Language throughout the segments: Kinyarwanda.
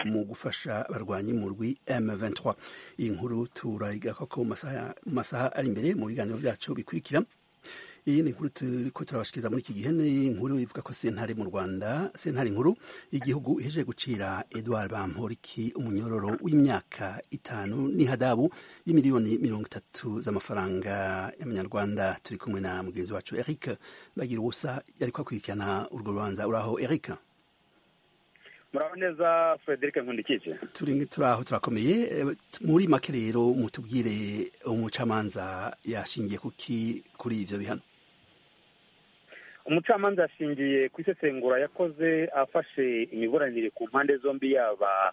mu gufasha abarwanyi mu rwi M23. Iyi nkuru turayigako ko mu masaha ari imbere mu biganiro byacu bikurikira. Iyi ni inkuru turiko turabashikiriza muri iki gihe, ni inkuru ivuga ko sentare mu Rwanda, sentare nkuru igihugu ihejeje gucira Edouard Bamporiki umunyororo w'imyaka 5 n'ihadabu y'imiliyoni 30 z'amafaranga y'amanyarwanda. Turi kumwe na mugenzi wacu Eric Bagiruwubusa yariko akurikirana urwo rubanza. Uraho Eric? Muraho neza Frederic Nkundikije. Turaho turakomeye. Muri make rero mutubwire umucamanza yashingiye kuki kuri ivyo bihano? Umucamanza yashingiye ku isesengura yakoze afashe imiburanire ku mpande zombi, yaba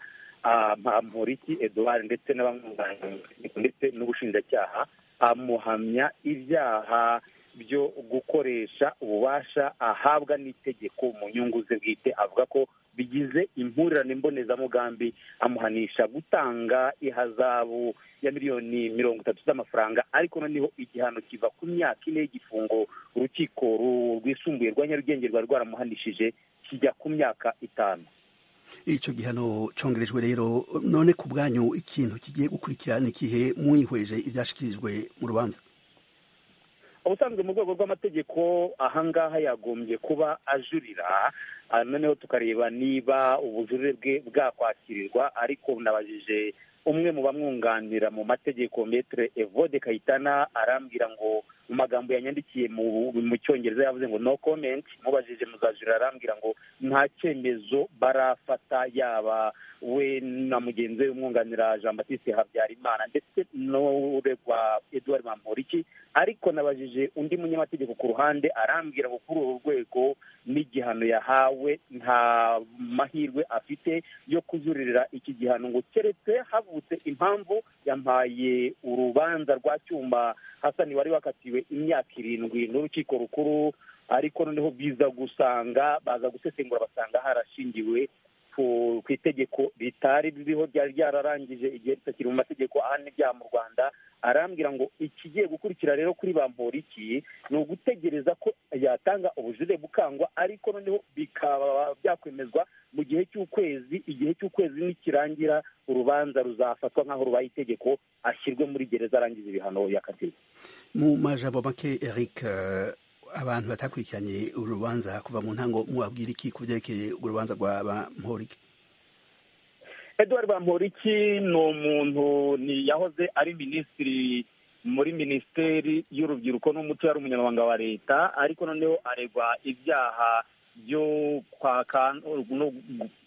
Bamporiki Edouard ndetse n'abamwunganira ndetse n'ubushinjacyaha, amuhamya ibyaha byo gukoresha ububasha ahabwa n'itegeko mu nyungu ze bwite. Avuga ko bigize impurirane mbonezamugambi, amuhanisha gutanga ihazabu ya miliyoni 30 z'amafaranga, ariko noneho igihano kiva ku myaka 4 y'igifungo urukiko rwisumbuye rwa Nyarugenge rwari rwaramuhanishije kijya ku myaka 5. Ico gihano congerejwe rero. None ku bwanyu ikintu kigiye gukurikirana ikihe mwihweje ivyashikirijwe mu rubanza? Ubusanzwe mu rwego rw'amategeko ahangaha yagombye kuba ajurira, noneho tukareba niba ubujurire bwe bwakwakirirwa, ariko nabajije umwe mu bamwunganira mu mategeko Maître Evode Kayitana, arambwira ngo mu magambo yanyandikiye mu cyongereza yavuze ngo no comment. Mubajije muzajurira, arambwira ngo nta cyemezo barafata, yaba we na mugenzi we umwunganira Jean Baptiste Habyarimana ndetse n'uregwa Edouard Bamporiki. Ariko nabajije undi munyamategeko ku ruhande, arambwira ngo kuri uru rwego n'igihano yahawe nta mahirwe afite yo kujuririra iki gihano, ngo keretse havutse impamvu. Yampaye urubanza rwa Cyuma Hasani wari wakatiwe imyaka 7 n'urukiko rukuru, ariko noneho biza gusanga baza gusesengura basanga harashingiwe ku itegeko ritari ririho ryari ryararangije igihe ritakiri mu mategeko ahana ibyaha mu Rwanda. Arambwira ngo ikigiye gukurikira rero kuri Bamporiki ni ugutegereza ko yatanga ubujurire bukangwa, ariko noneho bikaba byakwemezwa mu gihe cy'ukwezi. Igihe cy'ukwezi nikirangira, urubanza ruzafatwa nk'aho rubaye itegeko, ashyirwe muri gereza arangiza ibihano yakatiwe. Mu majambo make Eric, abantu batakurikiranye urubanza kuva mu ntango, muabwira iki kuvyerekeye urubanza rwa Bamporiki? Edouard Bamporiki ni umuntu yahoze ari minisitiri muri minisiteri y'urubyiruko n'umuco, yari umunyamabanga wa leta, ariko noneho aregwa ibyaha byo kwaka no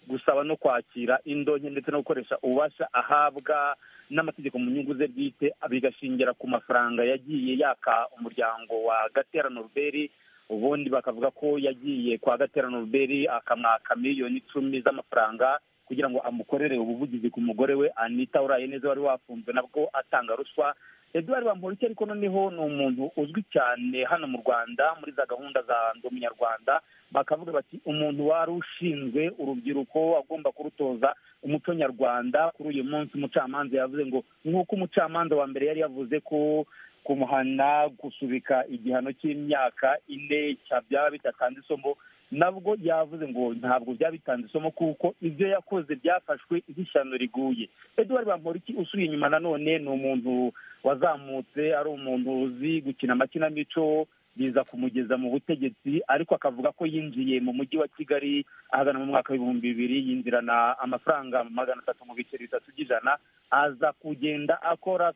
gusaba no kwakira indonke ndetse no gukoresha ububasha ahabwa n'amategeko mu nyungu ze bwite, bigashingira ku mafaranga yagiye yaka umuryango wa Gatera Norbert. Ubundi bakavuga ko yagiye kwa Gatera Norbert akamwaka miliyoni 10 z'amafaranga kugira ngo amukorere ubuvugizi ku mugore we Anita Urayeneza wari wafunzwe nabwo atanga ruswa. Edouard Bamporiki ariko noneho ni umuntu uzwi cyane hano mu Rwanda muri za gahunda za Ndi Umunyarwanda, bakavuga bati umuntu wari ushinzwe urubyiruko agomba kurutoza umuco nyarwanda. Kuri uyu munsi umucamanza yavuze ngo nk'uko umucamanza wa mbere yari yavuze ko kumuhana gusubika igihano cy'imyaka 4 cyaba bitatanze isomo, nabwo yavuze ngo ntabwo byabitanze isomo kuko ibyo yakoze byafashwe nk'ishyano riguye. Edouard Bamporiki usubiye inyuma nanone ni umuntu wazamutse ari umuntu uzi gukina amakinamico, biza kumugeza mu butegetsi, ariko akavuga ko yinjiye mu mujyi wa Kigali ahagana mu mwaka w'2000, yinjirana amafaranga 300 mu biceri 3 by'ijana, aza kugenda akora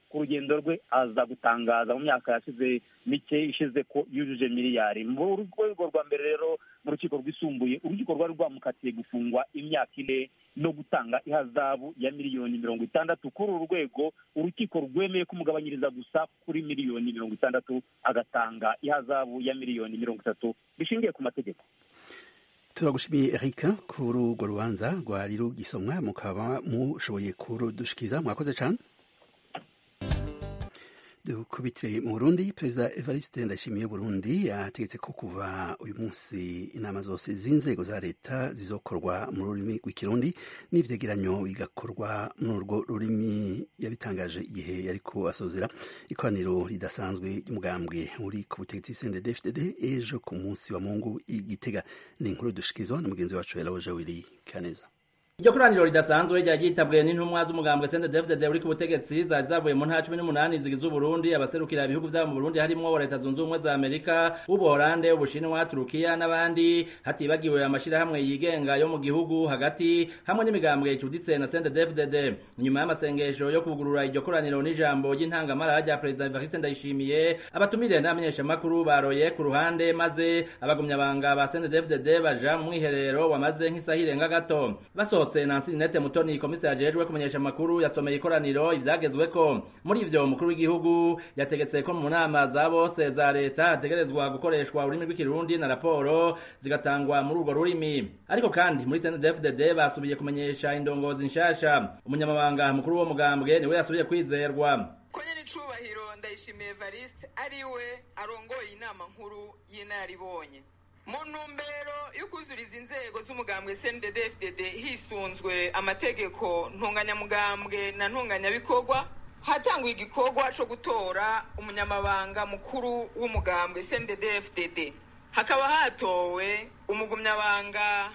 ku rugendo rwe, aza gutangaza mu myaka yashize mike ishize ko yujuje miliyari. Mu rwego rwa mbere rero mu rukiko rwisumbuye, urukiko rwari rwamukatiye gufungwa imyaka 4 no gutanga ihazabu ya miliyoni 60. Kuri uru rwego urukiko rwemeye kumugabanyiriza gusa kuri miliyoni 60, agatanga ihazabu ya miliyoni 30 bishingiye ku mategeko. Turagushimiye Eric kuri urwo rubanza rwari rugisomwa, mukaba mushoboye kurudushikiriza. Mwakoze cyane. Dukubitire mu Burundi. Perezida Evariste Ndayishimiye Burundi yategetse ko kuva uyu munsi inama zose z'inzego za leta zizokorwa mu rurimi rw'ikirundi n'ivyegeranyo bigakorwa muri urwo rurimi. Yabitangaje igihe yariko asozera ikoraniro ridasanzwe ry'umugambwe uri ku butegetsi CNDD-FDD ejo ku munsi wa Mungu i Gitega. Ni inkuru dushikirizwa na mugenzi wacu Eloge Willy Kaneza. iryo koraniro ridasanzwe ryagitabwe n'intumwa z'umugambwe CNDD-FDD uri ku butegetsi zari zavuye mu ntara 18 zigize Uburundi, abaserukira ibihugu vyabo mu Burundi harimwo Leta Zunze Ubumwe za Amerika, Ubuholande, Ubushinwa, Turukiya n'abandi, hatibagiwe amashirahamwe yigenga yo mu gihugu hagati hamwe n'imigambwe icuditse na CNDD-FDD. Nyuma y'amasengesho yo kugurura iryo koraniro n'ijambo ry'intangamara rya Perezida Evariste Ndayishimiye, abatumire n'amenyesha makuru baroye ku ruhande maze abagumyabanga ba CNDD-FDD baja mu mwiherero wamaze nk'isaha irenga gato. Nancy Ninette Mutoni, komisari ajejwe kumenyesha amakuru, yasomeye ikoraniro ivyagezweko. Muri ivyo umukuru w'igihugu yategetse ko mu nama za bose za leta hategerezwa gukoreshwa ururimi rw'ikirundi na raporo zigatangwa muri urwo rurimi. Ariko kandi muri CNDD-FDD basubiye kumenyesha indongozi nshasha. Umunyamabanga mukuru wo mugambwe niwe yasubiye kwizerwa. Konye n'icubahiro Ndayishimiye Evariste ariwe arongoye inama nkuru y'inaribonye. Mu ntumbero yo kuzuriza inzego z'umugambwe CNDD-FDD hisunzwe amategeko ntunganyamugambwe na ntunganyabikorwa, hatangwa igikorwa co gutora umunyamabanga mukuru w'umugambwe CNDD-FDD. Hakaba hatowe umugumyabanga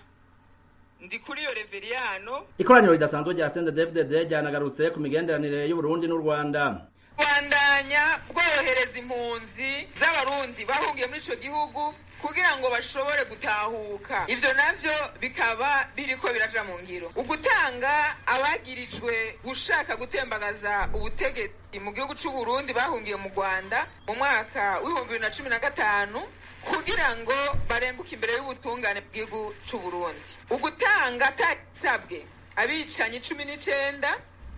Ndikuriyo Reveriyano. Ikoraniro ridasanzwe rya CNDD-FDD ryanagarutse ku migenderanire y'u Burundi n'u Rwanda. Bandanya bworohereza impunzi z'abarundi bahungiye muri ico gihugu kugira ngo bashobore gutahuka. Ivyo navyo bikaba biriko biraja mu ngiro. Ugutanga abagirijwe gushaka gutembagaza ubutegetsi mu gihugu c'u Burundi bahungiye mu Rwanda mu mwaka w'2015 kugira ngo barenguke imbere y'ubutungane bw'igihugu c'u Burundi. Ugutanga atasabwe abicanyi 19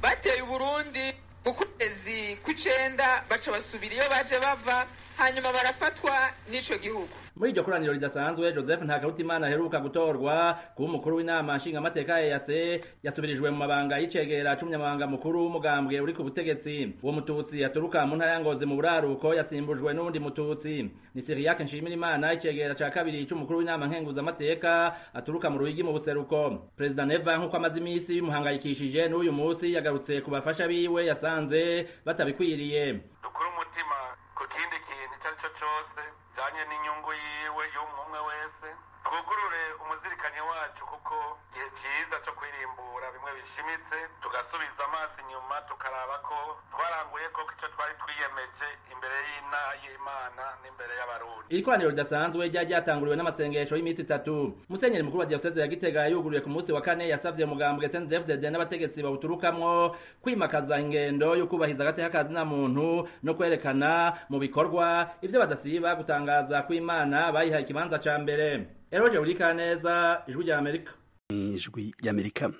bateye Burundi mu kwezi kw'icenda baca basubira iyo baje bava, hanyuma barafatwa n'ico gihugu. Muri iryo koraniro ridasanzwe, Joseph Ntakarutimana aheruka gutorwa kuba umukuru w'inama nshingamateka EAC yasubirijwe mu mabanga y'icegera c'umunyamabanga mukuru w'umugambwe uri ku butegetsi. Uwo mututsi aturuka mu ntara ya Ngozi mu buraruko yasimbujwe n'uwundi mututsi. Ni Cyriaque Nshimirimana, icegera ca kabiri c'umukuru w'inama nkenguzamateka aturuka mu Ruyigi mu buseruko. Perezida Neva nk'uko amaze imisi bimuhangayikishije n'uyu musi yagarutse ku bafasha biwe yasanze batabikwiriye. Dukura umutima ku kindi kintu icyo cose janye n'inyungu yiwe y'umwe wese, twugurure umuzirikanye wacu kuko igihe ciza co kwirimbura bimwe bishimitse, tugasubiza amaso inyuma tukaraba ko twaranguye koko ico twari twiyemeje imbere y'Imana n'imbere y'abarundi. Iri koraniro ridasanzwe ryari ryatanguriwe n'amasengesho y'imisi 3. Musenyeri mukuru wa diocese ya Gitega yuguruye ku munsi wa kane yasavye umugambwe CNDD-FDD n'abategetsi bawuturukamwo kwimakaza ingendo yo kubahiza agateka kazina muntu no kwerekana mu bikorwa ivyo badasiba gutangaza ko Imana bayihaye ikibanza ca mbere. Eroje Urikaneza, Ijwi rya Amerika. Ijwi rya Amerika.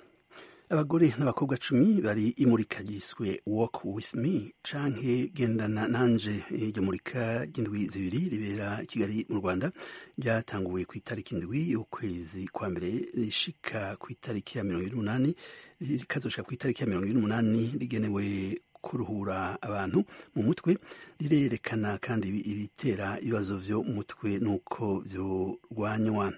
Abagore n'abakobwa 10 bari imurika ryiswe Walk with me canke gendana nanje. Iryo murika ry'indwi zibiri ribera Kigali mu Rwanda ryatanguwe ku itariki 7 y'ukwezi kwa mbere rishika ku itariki ya 28 rikazoshika ku itariki ya 28 rigenewe kuruhura abantu mu mutwe. Rirerekana kandi ibitera ibibazo vyo mu mutwe nuko vyo rwanywa.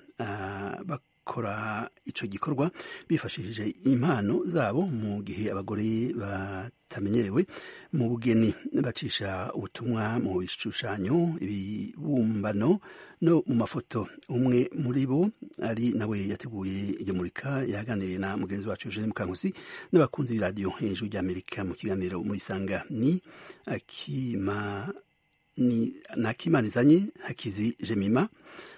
Bakora ico gikorwa bifashishije impano zabo mu gihe abagore batamenyerewe mu bugeni, bacisha ubutumwa mu bishushanyo, ibibumbano no mu mafoto. Umwe muri bo ari nawe yateguye iryo murika yaganiriye na mugenzi wacu Eugene Mukankusi n'abakunzi b'iradiyo Ijwi rya Amerika mu kiganiro muri Sanga. Ni Akimanizanye Hakizi Jemima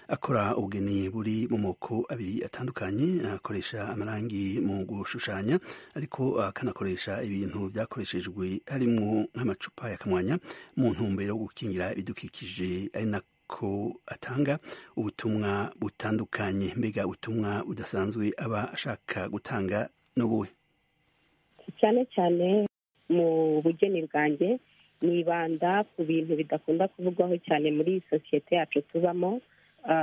akora ubugeni buri mu moko abiri atandukanye. Akoresha amarangi mu gushushanya ariko akanakoresha ibintu byakoreshejwe harimo nk'amacupa yakamwanya mu ntumbero yo gukingira ibidukikije, ari nako atanga ubutumwa butandukanye. Mbega ubutumwa budasanzwe aba ashaka gutanga n'ubuhe? Cyane cyane mu bugeni bwanjye nibanda ku bintu bidakunda kuvugwaho cyane muri sosiyete yacu tubamo,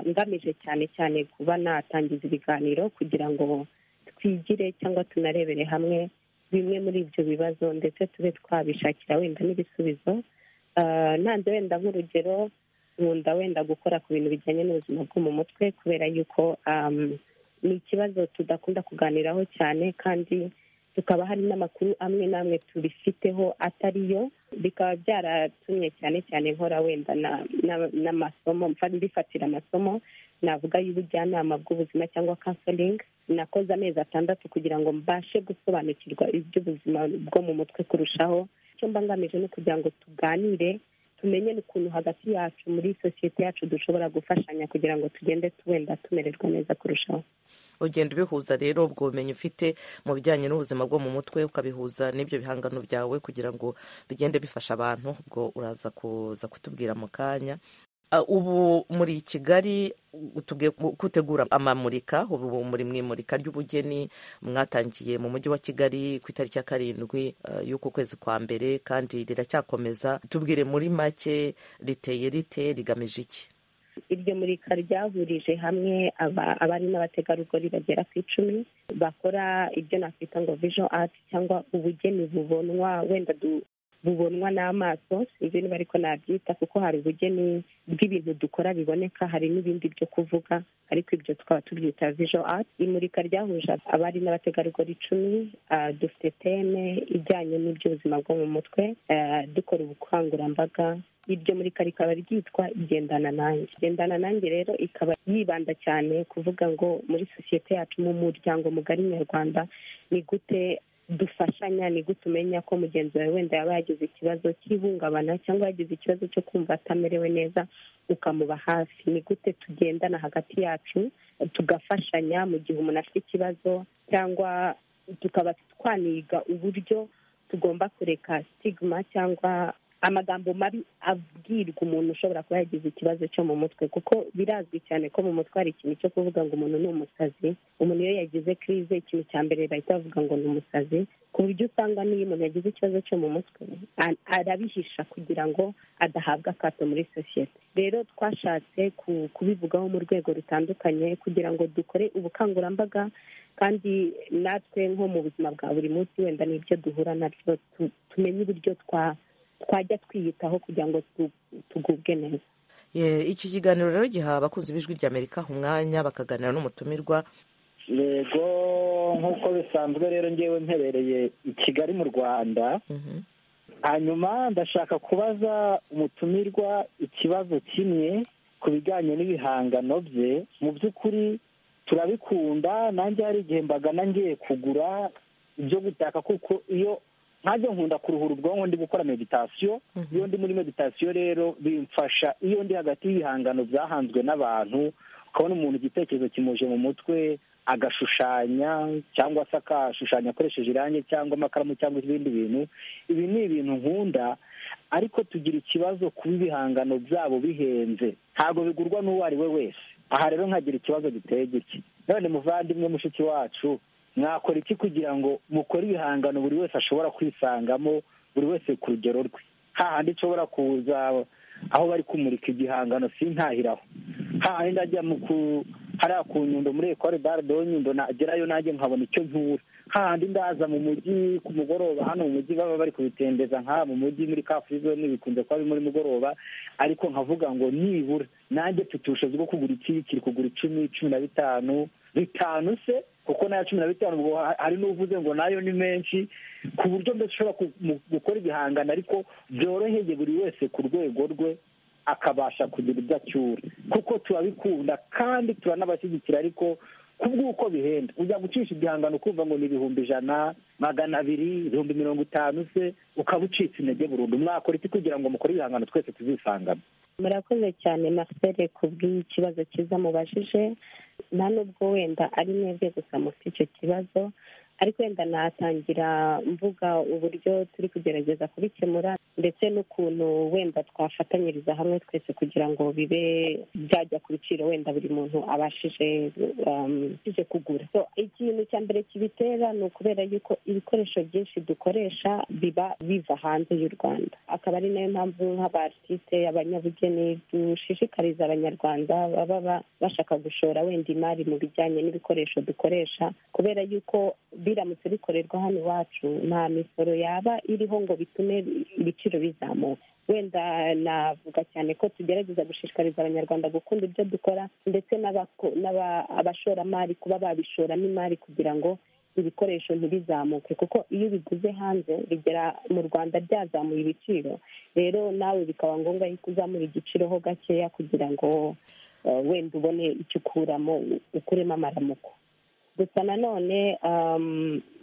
ngamije cyane kuba natangiza ibiganiro kugira ngo twigire cyangwa tunarebere hamwe bimwe muri ibyo bibazo ndetse tube twabishakira wenda n'ibisubizo. Nanze wenda nk'urugero, nkunda wenda gukora ku bintu bijyanye n'ubuzima bwo mu mutwe kubera yuko ni ikibazo tudakunda kuganiraho cyane kandi tukaba hari n'amakuru amwe n'amwe tubifiteho atariyo, bikaba byaratumye cyane cyane nkora wenda n'amasomo, mbifatira amasomo navuga y'ubujyanama bw'ubuzima cyangwa counseling. Nakoze amezi 6 kugira ngo mbashe gusobanukirwa iby'ubuzima bwo mu mutwe kurushaho. Icyo mba ngamije no kugira ngo tuganire, tumenye n'ukuntu hagati yacu muri sosiyete yacu dushobora gufashanya kugira ngo tugende wenda tumererwa neza kurushaho. Ugenda ubihuza rero ubwo bumenyi ufite mu bijyanye n'ubuzima bwo mu mutwe ukabihuza n'ibyo bihangano byawe kugira ngo bigende bifasha abantu. Ubwo uraza kuza kutubwira mu kanya. Ubu muri Kigali gutegura amamurika, ubu muri mwimurika ry'ubugeni mwatangiye mu mujyi wa Kigali ku itariki ya 7 y'uku kwezi kwa mbere kandi riracyakomeza. Tubwire muri make riteye rite, rigamije iki? Iryo murika ryahurije hamwe abari n'abategarugori bagera ku 10 bakora ibyo nakwita ngo visual art cyangwa ubugeni bubonwa wenda bubonwa n'amaso, ibyo niba ariko nabyita, kuko hari ubugeni bw'ibintu dukora biboneka, hari n'ibindi byo kuvuga, ariko ibyo tukaba tubyita visual art. Imurika ryahuje abari n'abategarugori 10, dufite teme ijyanye n'iby'ubuzima bwo mu mutwe, dukora ubukangurambaga. Iryo murika rikaba ryitwa Gendana Nanjye. Gendana Nanjye rero ikaba yibanda cyane kuvuga ngo muri sosiyete yacu, mu muryango mugari nyarwanda, ni gute dufashanya, ni gute umenya ko mugenzi wawe wenda yaba yagize ikibazo cy'ihungabana cyangwa yagize ikibazo cyo kumva atamerewe neza, ukamuba hafi. Ni gute tugendana hagati yacu tugafashanya mu gihe umuntu afite ikibazo, cyangwa tukaba twaniga uburyo tugomba kureka stigma cyangwa amagambo mabi abwirwa umuntu ushobora kuba yagize ikibazo cyo mu mutwe, kuko birazwi cyane ko mu mutwe hari ikintu cyo kuvuga ngo umuntu ni umusazi. Umuntu iyo yagize crise, ikintu cya mbere bahita bavuga ngo ni umusazi, ku buryo usanga n'iyo umuntu yagize ikibazo cyo mu mutwe arabihisha kugira ngo adahabwa akato muri sosiyete. Rero twashatse kubivugaho mu rwego rutandukanye kugira ngo dukore ubukangurambaga, kandi natwe nko mu buzima bwa buri munsi wenda n'ibyo duhura nabyo tumenye uburyo twajya twiyitaho kugira ngo tugubwe neza. Iki kiganiro rero giha abakunzi b'Ijwi ry'Amerika umwanya bakaganira n'umutumirwa. Yego, nk'uko bisanzwe rero ngewe mperereye i Kigali mu Rwanda. Hanyuma ndashaka kubaza umutumirwa ikibazo kimwe ku bijyanye n'ibihangano bye. Mu by'ukuri turabikunda, nanjye hari igihe mbagana ngiye kugura ibyo gutaka, kuko iyo ntajya nkunda kuruhura ubwonko ndi gukora meditasiyo. Iyo ndi muri meditasiyo rero bimfasha iyo ndi hagati y'ibihangano byahanzwe n'abantu, ukabona umuntu igitekerezo kimuje mu mutwe agashushanya, cyangwa se akashushanya akoresheje irangi cyangwa amakaramu cyangwa ibindi bintu. Ibi ni ibintu nkunda, ariko tugira ikibazo kuba ibihangano byabo bihenze, ntabwo bigurwa n'uwo ari we wese. Aha rero nkagira ikibazo giteye giki. None muvandimwe, mushiki wacu, mwakora iki kugira ngo mukore ibihangano buri wese ashobora kwisangamo, buri wese ku rugero rwe? Hahandi nshobora kuza aho bari kumurika igihangano sintahiraho, hahandi ndajya hariya ku Nyundo muri Ecole d'Art de Nyundo, nagerayo nanjye nkabona icyo ntura. Hahandi ndaza mu mujyi ku mugoroba, hano mu mujyi baba bari kubitembeza nk'aha mu mujyi muri Kafurizo n'ibikunze kuba muri mugoroba, ariko nkavuga ngo nibura nanjye mfite ubushobozi bwo kugura iki, kiri kugura 10, 15, 5 se, kuko nayo 15 ubwo hari n'uvuze ngo nayo ni menshi, ku buryo mbese ushobora gukora ibihangano ariko byoroheye buri wese ku rwego rwe akabasha kugira ibyo acyura, kuko turabikunda kandi turanabashyigikira, ariko kubw'uko bihenda ujya gucisha igihangano ukumva ngo ni 100, 200, 50 se, ukaba ucitse intege burundu. Mwakora iki kugira ngo mukore ibihangano twese tuzisangamo? Murakoze cyane Marcel ku bw'ikibazo cyiza mubajije. Nta nubwo wenda ari mwebwe gusa mufite icyo kibazo, ariko wenda natangira mvuga uburyo turi kugerageza kubikemura, ndetse n'ukuntu wenda twafatanyiriza hamwe twese kugira ngo bibe byajya ku biciro wenda buri muntu abashije kugura. So ikintu cya mbere kibitera ni ukubera yuko ibikoresho byinshi dukoresha biba biva hanze y'u Rwanda. Akaba ari nayo mpamvu nk'abartiste, abanyabugeni, dushishikariza abanyarwanda baba bashaka gushora wenda imari mu bijyanye n'ibikoresho dukoresha, kubera yuko biramutse bikorerwa hano iwacu nta misoro yaba iriho ngo bitume ibiciro bizamuka. Wenda navuga cyane ko tugerageza gushishikariza abanyarwanda gukunda ibyo dukora, ndetse abashoramari kuba babishoramo imari kugira ngo ibikoresho ntibizamuke, kuko iyo ubiguze hanze bigera mu Rwanda byazamuye ibiciro, rero nawe bikaba ngombwa yuko uzamura igiciro ho gakeya kugira ngo wenda ubone icyo ukuremo amaramuko. gusa nanone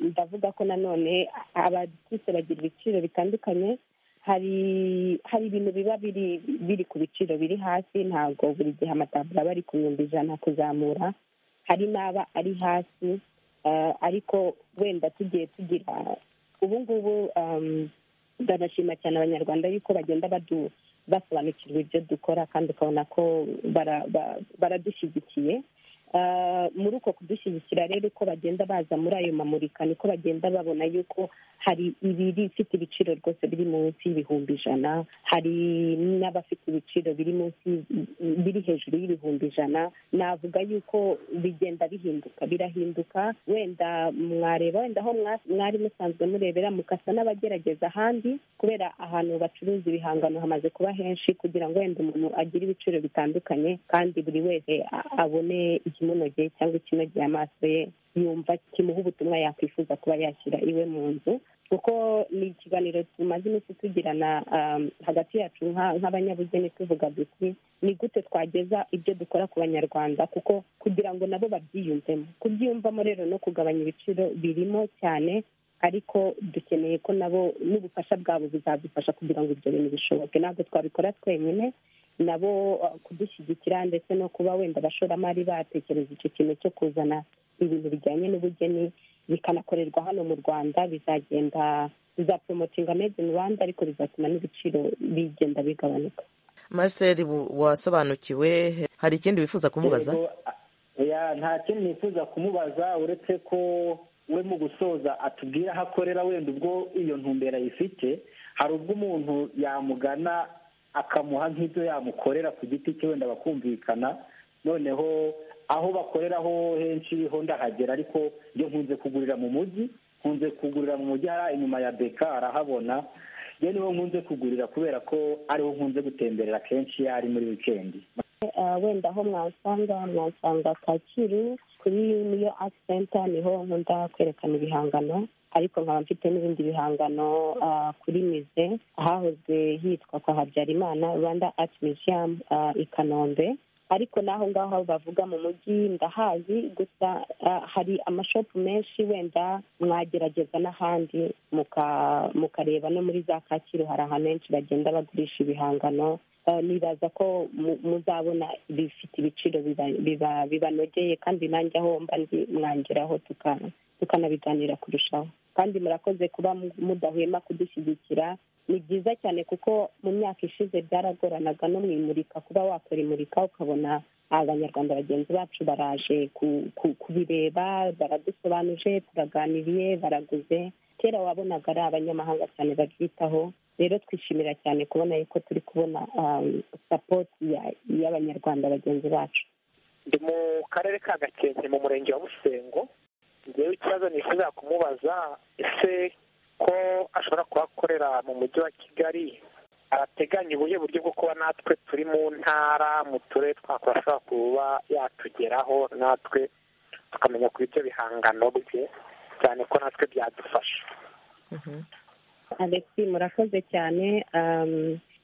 ndavuga ko nanone abatisite bagira ibiciro bitandukanye. hari ibintu biba biri ku biciro biri hasi, ntabwo buri gihe amataburo aba ari ku 100 kuzamura, hari n'aba ari hasi, ariko wenda tugiye tugira ubu ngubu ndanashima cyane abanyarwanda yuko bagenda basobanukirwa ibyo dukora, kandi ukabona ko baradushyigikiye. Muri uko kudushyigikira rero uko bagenda baza muri ayo mamurika niko bagenda babona yuko hari ibifite ibiciro rwose biri munsi y'ibihumbi 100, hari n'abafite ibiciro biri hejuru y'ibihumbi 100. navuga yuko bigenda birahinduka. Wenda mwareba wenda aho mwari musanzwe murebera mukasa n'abagerageza ahandi, kubera ahantu bacuruza ibihangano hamaze kuba henshi, kugira ngo wenda umuntu agire ibiciro bitandukanye kandi buri wese abone ikimunogeye cyangwa ikinogeye amaso ye, yumva kimuha ubutumwa yakwifuza kuba yashyira iwe mu nzu. kuko ni ikiganiro tumaze iminsi tugirana hagati yacu nk'abanyabugeni, tuvuga duti ni gute twageza ibyo dukora ku banyarwanda, kuko kugira ngo nabo babyiyumvemo. kubyiyumvamo rero no kugabanya ibiciro birimo cyane, ariko dukeneye ko nabo n'ubufasha bwabo bizadufasha kugira ngo ibyo bintu bishoboke. ntabwo twabikora twenyine, nabo kudushyigikira ndetse no kuba wenda abashoramari batekereza icyo kintu cyo kuzana ibintu bijyanye n'ubugeni bikanakorerwa hano mu Rwanda, bizaporomotinga made in Rwanda, ariko bizatuma n'ibiciro bigenda bigabanuka. Marcel, wasobanukiwe? Hari ikindi wifuza kumubaza? Nta kindi nifuza kumubaza uretse ko we mu gusoza atubwira aho akorera, wenda ubwo iyo ntumbero ayifite. Hari ubwo umuntu yamugana akamuha nk'ibyo yamukorera ku giti cye, wenda bakumvikana, noneho aho bakorera ho henshi ho ndahagera, ariko iyo nkunze kugurira mu mujyi, hari inyuma ya beka arahabona. iyo niho nkunze kugurira kubera ko ariho nkunze gutemberera kenshi iyo ari muri wikendi. Wenda aho mwasanga Kacyiru kuri niyo art center, niho nkunda kwerekana ibihangano, ariko nkaba mfite n'ibindi bihangano kuri mize ahahozwe hitwa kwa Habyarimana Rwanda Art Museum i Kanombe. Ariko naho ngaho bavuga mu mujyi ndahazi, gusa hari amashopu menshi wenda mwagerageza n'ahandi mukareba. no muri za Kacyiru hari ahantu henshi bagenda bagurisha ibihangano. Nibaza ko muzabona bifite ibiciro bibanogeye, kandi nanjye aho mba ndi mwangeraho tukanabiganira kurushaho. kandi murakoze kuba mudahwema kudushyigikira. Ni byiza cyane kuko mu myaka ishize byaragoranaga no mu imurika, kuba wakora imurika ukabona abanyarwanda bagenzi bacu baraje kubireba, baradusobanuje, turaganiriye, baraguze. Kera wabonaga ari abanyamahanga cyane babyitaho. Rero twishimira cyane kubona yuko turi kubona sapoti y'abanyarwanda bagenzi bacu. Ndi mu karere ka Gakenke mu murenge wa Busengo. Ngewe ikibazo nifuza kumubaza, ese ko ashobora kuhakorera mu mujyi wa Kigali, arateganya ubuhe buryo bwo kuba natwe turi mu ntara, mu turere twashobora kuba yatugeraho natwe tukamenya kuri ibyo bihangano bye, cyane ko natwe byadufasha. Alexi, murakoze cyane.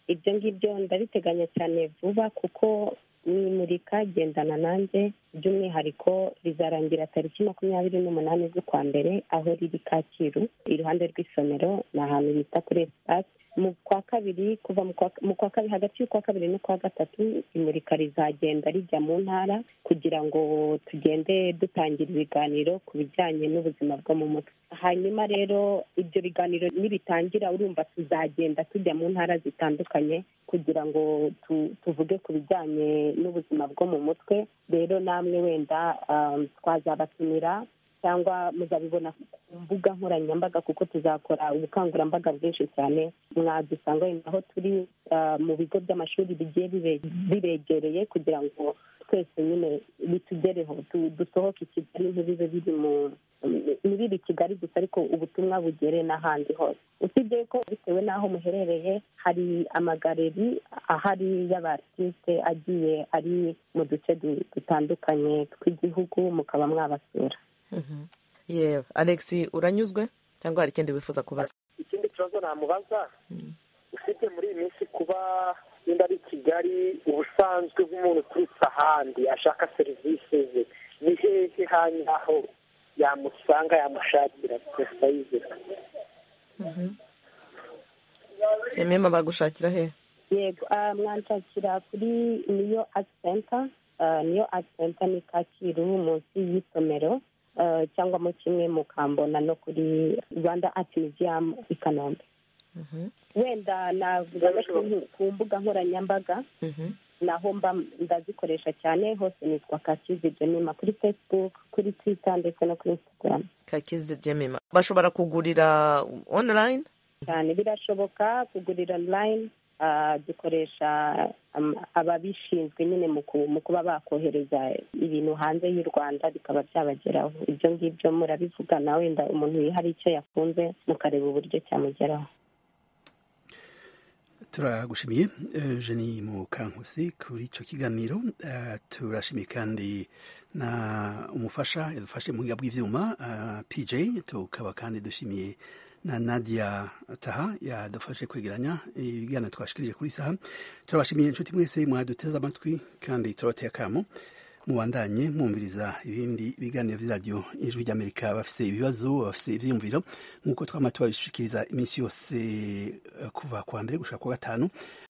Ibyo ngibyo ndabiteganya cyane vuba, kuko n'imurika gendana nanjye, by'umwihariko rizarangira tariki 28 z'ukwa mbere, aho riri Kacyiru iruhande rw'isomero, ni ahantu bita kuri Espace. Mu kwa kabiri, kuva mu kwa kabiri, hagati y'ukwa kabiri n'ukwa gatatu, imurika rizagenda rijya mu ntara kugira ngo tugende dutangira ibiganiro ku bijyanye n'ubuzima bwo mu mutwe. Hanyuma rero ibyo biganiro nibitangira, urumva tuzagenda tujya mu ntara zitandukanye kugira ngo tuvuge ku bijyanye n'ubuzima bwo mu mutwe. Rero namwe wenda twazabatumira cyangwa muzabibona ku mbuga nkoranyambaga, kuko tuzakora ubukangurambaga bwinshi cyane. Mwadusanga wenda aho turi mu bigo by'amashuri bigiye bibegereye, kugira ngo twese nyine bitugereho, dusohoke i Kigali, ntibibe biri Kigali gusa, ariko ubutumwa bugere n'ahandi hose. Usibye ko bitewe n'aho muherereye, hari amagareri ahari y'abartiste agiye ari mu duce dutandukanye tw'igihugu, mukaba mwabasura. yewe Alex uranyuzwe cyangwa hari ikindi wifuza kubaza? Ikindi kibazo namubaza, usibye muri iyi minsi kuba yenda ari Kigali, ubusanzwe nk'umuntu uturutse ahandi ashaka serivisi ze, ni hehe hanyaho yamusanga yamushakira precise? Jemima bagushakira he? Yego, mwanshakira kuri niyo art center. Niyo art center ni Kacyiru munsi y'isomero, cyangwa mu kimwe mu Kambona no kuri Rwanda Art Museum i Kanombe. Wenda navuga ku mbuga nkoranyambaga, naho mba ndazikoresha cyane, hose nitwa Kakizi Jemima kuri Facebook, kuri Twitter ndetse no kuri Instagram. Kakizi Jemima. Bashobora kugurira online? Cyane birashoboka kugurira online. Dukoresha ababishinzwe nyine mu kuba bakohereza ibintu hanze y'u Rwanda bikaba byabageraho. Ibyo ngibyo murabivuga nawe, wenda umuntu hari icyo yakunze mukareba uburyo cyamugeraho. Turagushimiye Jenny Mukankusi kuri icyo kiganiro. Turashimiye kandi na umufasha yadufashe mu buhinga bw'ivyuma PJ, tukaba kandi dushimiye na Nadia Taha yadufashe kwegeranya ibiganiro twashikirije kuri saha. Turabashimiye inshuti mwese mwaduteze amatwi, kandi turabateye akamo mubandanye mwumviriza ibindi biganiro vy'iradio Ijwi ry'Amerika. Bafise ibibazo, bafise ivyiyumviro, nk'uko twama tubashikiriza iminsi yose kuva kwa mbere gushika kwa gatanu,